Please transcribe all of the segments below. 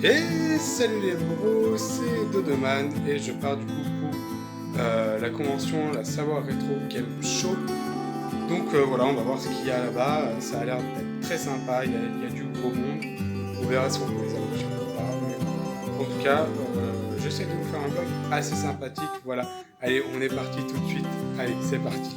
Et salut les bros, c'est Dodoman et je pars du coup pour la convention, la Savoir Rétro Game Show. Donc voilà, on va voir ce qu'il y a là-bas, ça a l'air d'être très sympa, il y a du gros monde, on verra si on peut les avoir ou pas. Mais en tout cas, j'essaie de vous faire un vlog assez sympathique, voilà. Allez, on est parti tout de suite, allez, c'est parti.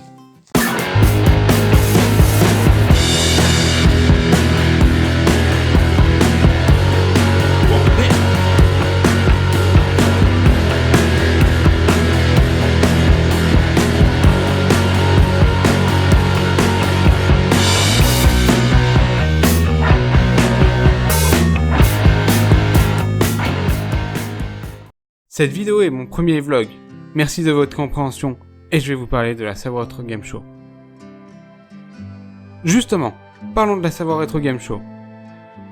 Cette vidéo est mon premier vlog, merci de votre compréhension et je vais vous parler de la Savoir Retro Game Show. Justement, parlons de la Savoir Retro Game Show.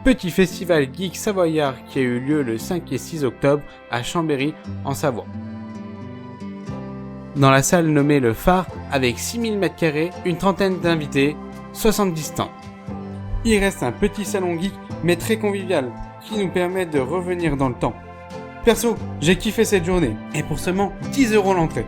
Petit festival geek savoyard qui a eu lieu le 5 et 6 octobre à Chambéry en Savoie. Dans la salle nommée le Phare avec 6000 m², une trentaine d'invités, 70 stands. Il reste un petit salon geek mais très convivial qui nous permet de revenir dans le temps. Perso, j'ai kiffé cette journée, et pour seulement 10 € l'entrée.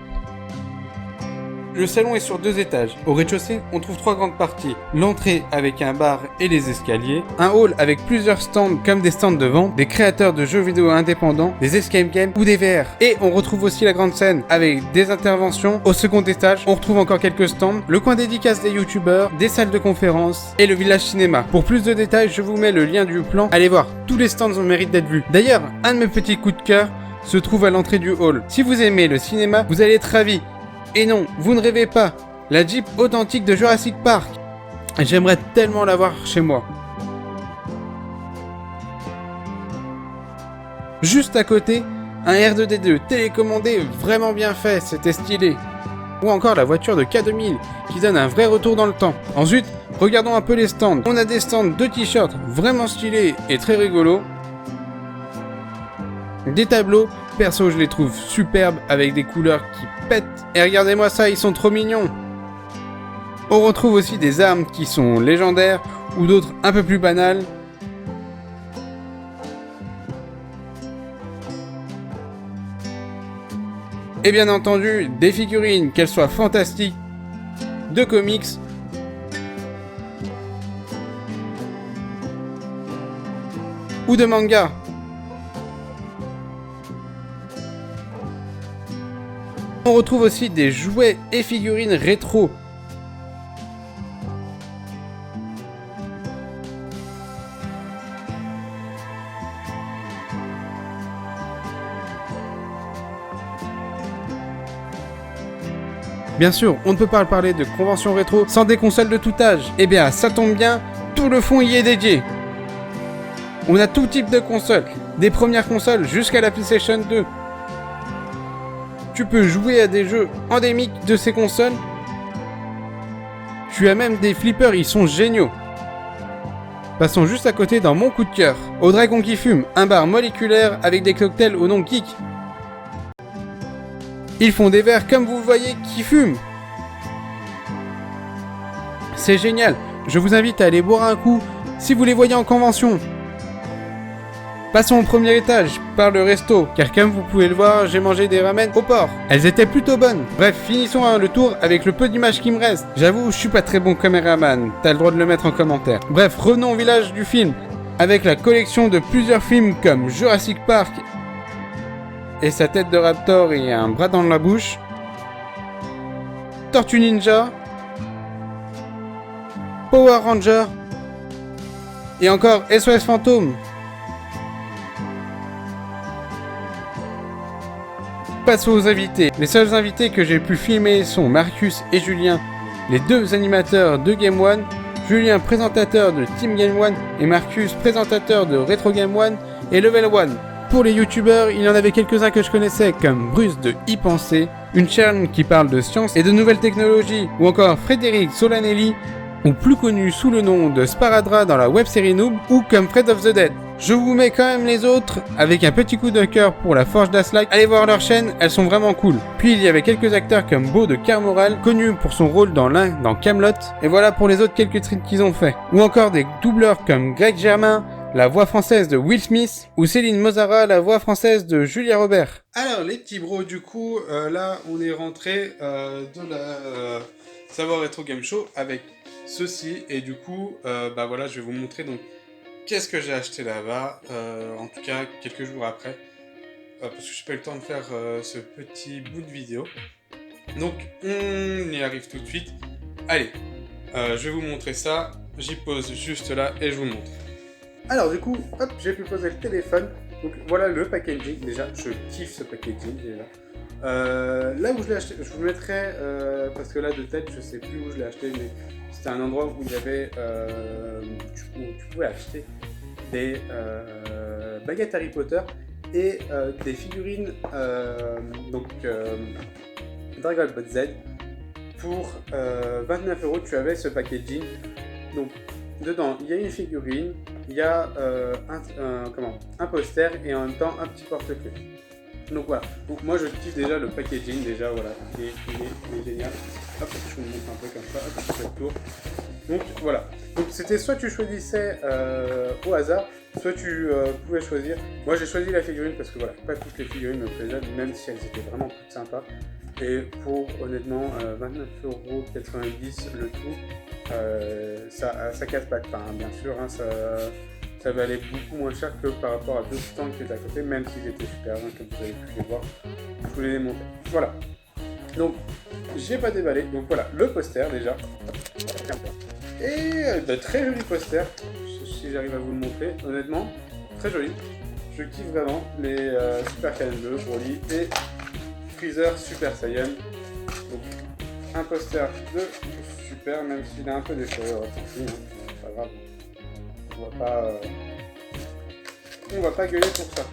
Le salon est sur 2 étages. Au rez-de-chaussée, on trouve 3 grandes parties. L'entrée avec un bar et les escaliers. Un hall avec plusieurs stands comme des stands de vente, des créateurs de jeux vidéo indépendants, des escape games ou des VR. Et on retrouve aussi la grande scène avec des interventions. Au second étage, on retrouve encore quelques stands, le coin dédicace des youtubeurs, des salles de conférences et le village cinéma. Pour plus de détails, je vous mets le lien du plan. Allez voir, tous les stands ont mérite d'être vus. D'ailleurs, un de mes petits coups de cœur se trouve à l'entrée du hall. Si vous aimez le cinéma, vous allez être ravis. Et non, vous ne rêvez pas, la Jeep authentique de Jurassic Park. J'aimerais tellement l'avoir chez moi. Juste à côté, un R2D2 télécommandé vraiment bien fait, c'était stylé. Ou encore la voiture de K2000 qui donne un vrai retour dans le temps. Ensuite, regardons un peu les stands. On a des stands de t-shirts vraiment stylés et très rigolos. Des tableaux, perso je les trouve superbes avec des couleurs qui pètent. Et regardez-moi ça, ils sont trop mignons. On retrouve aussi des armes qui sont légendaires ou d'autres un peu plus banales. Et bien entendu, des figurines, qu'elles soient fantastiques, de comics, ou de mangas. On retrouve aussi des jouets et figurines rétro. Bien sûr, on ne peut pas parler de convention rétro sans des consoles de tout âge. Eh bien, ça tombe bien, tout le fond y est dédié. On a tout type de consoles, des premières consoles jusqu'à la PlayStation 2. Tu peux jouer à des jeux endémiques de ces consoles. Tu as même des flippers, ils sont géniaux. Passons juste à côté dans mon coup de cœur. Au Dragon qui fume, un bar moléculaire avec des cocktails au nom geek. Ils font des verres comme vous voyez qui fument. C'est génial, je vous invite à aller boire un coup si vous les voyez en convention. Passons au premier étage, par le resto, car comme vous pouvez le voir, j'ai mangé des ramen au porc. Elles étaient plutôt bonnes. Bref, finissons le tour avec le peu d'images qui me reste. J'avoue, je suis pas très bon caméraman, t'as le droit de le mettre en commentaire. Bref, revenons au village du film, avec la collection de plusieurs films comme Jurassic Park et sa tête de raptor et un bras dans la bouche, Tortue Ninja, Power Ranger et encore SOS Fantôme. Passons aux invités. Les seuls invités que j'ai pu filmer sont Marcus et Julien, les deux animateurs de Game One, Julien présentateur de Team Game One et Marcus présentateur de Retro Game One et Level One. Pour les youtubeurs, il y en avait quelques-uns que je connaissais comme Bruce de Y Penser, une chaîne qui parle de science et de nouvelles technologies, ou encore Frédéric Solanelli, ou plus connu sous le nom de Sparadra dans la web-série Noob, ou comme Fred of the Dead. Je vous mets quand même les autres avec un petit coup de cœur pour la Forge d'Aslak. Allez voir leur chaîne, elles sont vraiment cool. Puis il y avait quelques acteurs comme Beau de Carmoral, connu pour son rôle dans Camelot. Et voilà pour les autres quelques trips qu'ils ont fait. Ou encore des doubleurs comme Greg Germain la voix française de Will Smith ou Céline Mozara, la voix française de Julia Robert. Alors les petits bros, du coup, là on est rentré de la Savoir Rétro Game Show avec ceci et du coup, bah voilà, je vais vous montrer donc qu'est-ce que j'ai acheté là-bas, en tout cas quelques jours après, parce que j'ai pas eu le temps de faire ce petit bout de vidéo. Donc on y arrive tout de suite. Allez, je vais vous montrer ça, j'y pose juste là et je vous montre. Alors du coup, hop, j'ai pu poser le téléphone. Donc voilà le packaging, déjà, je kiffe ce packaging déjà. Là où je l'ai acheté, je vous le mettrai, parce que là de tête, je sais plus où je l'ai acheté, mais c'était un endroit où il y avait, tu pouvais acheter des baguettes Harry Potter et des figurines, Dragon Ball Z. Pour 29 €, tu avais ce packaging. Donc dedans, il y a une figurine, il y a un poster et en même temps un petit porte-clés. Donc voilà, donc moi je kiffe déjà le packaging, déjà voilà, il est génial. Hop, je vous montre un peu comme ça, hop, je fais le tour. Donc voilà, donc c'était soit tu choisissais au hasard, soit tu pouvais choisir. Moi j'ai choisi la figurine parce que voilà, pas toutes les figurines me plaisaient, même si elles étaient vraiment toutes sympas. Et pour honnêtement 29,90 € le tout, ça casse pas de pain, hein, bien sûr, hein, ça valait beaucoup moins cher que par rapport à d'autres stands qui étaient à côté, même s'ils étaient super, hein, comme vous avez pu les voir, je vous les démonter. Voilà, donc j'ai pas déballé, donc voilà le poster déjà, et de très joli poster, si j'arrive à vous le montrer, honnêtement, très joli, je kiffe vraiment les Super Saiyan 2, Broly et Freezer Super Saiyan. Donc un poster de Super, même s'il est un peu déchiré, tant pis, hein, c'est pas grave. On va pas gueuler pour ça.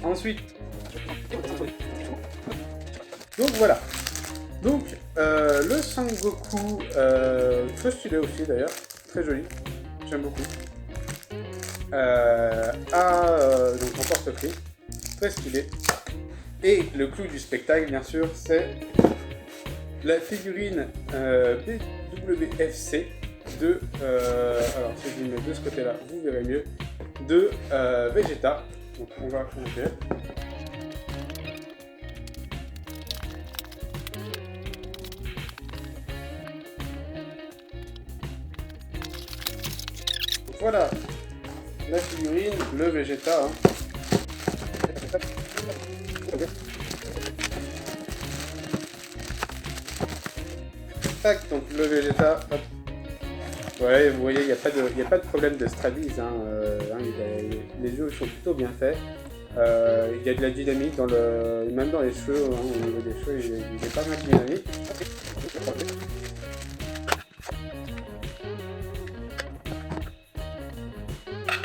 Ensuite, donc voilà. Donc le Sangoku, très stylé aussi d'ailleurs, très joli, j'aime beaucoup. Donc en porte-clés, très stylé. Et le clou du spectacle, bien sûr, c'est la figurine BWFC de, alors si je le mets de ce côté-là, vous verrez mieux, de Vegeta. Donc on va ouvrir. Voilà la figurine, le Vegeta. Hein. Tac, donc le Vegeta, hop. Ouais, vous voyez, il n'y a pas de problème de strabise, hein, les yeux sont plutôt bien faits. Il y a de la dynamique même dans les cheveux, hein, au niveau des cheveux, il est pas mal dynamique.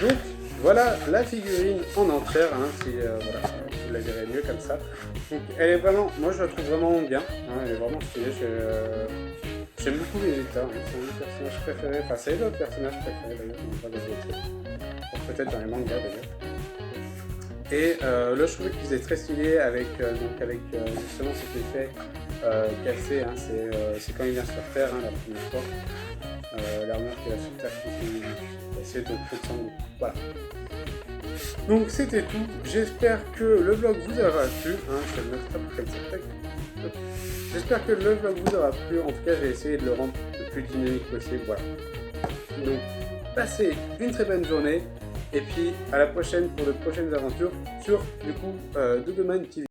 Donc voilà la figurine en entière, hein, si voilà, vous la verrez mieux comme ça. Donc elle est vraiment, moi je la trouve vraiment bien, hein, elle est vraiment stylée. J'aime beaucoup Vegeta, hein, c'est un de mes personnages préférés, enfin c'est le personnage préféré d'ailleurs, peut-être dans les mangas d'ailleurs. Et là je trouvais qu'il faisait très stylé avec justement cet effet cassé, hein, c'est quand il vient sur Terre, hein, la première fois, l'armure qu'il a sur Terre qui est cassée, donc voilà. Donc c'était tout, j'espère que le vlog vous aura plu, hein, je vais le mettre comme ça. J'espère que le vlog vous aura plu, en tout cas j'ai essayé de le rendre le plus dynamique possible, voilà. Donc passez une très bonne journée, et puis à la prochaine pour de prochaines aventures sur du coup Dodoman TV.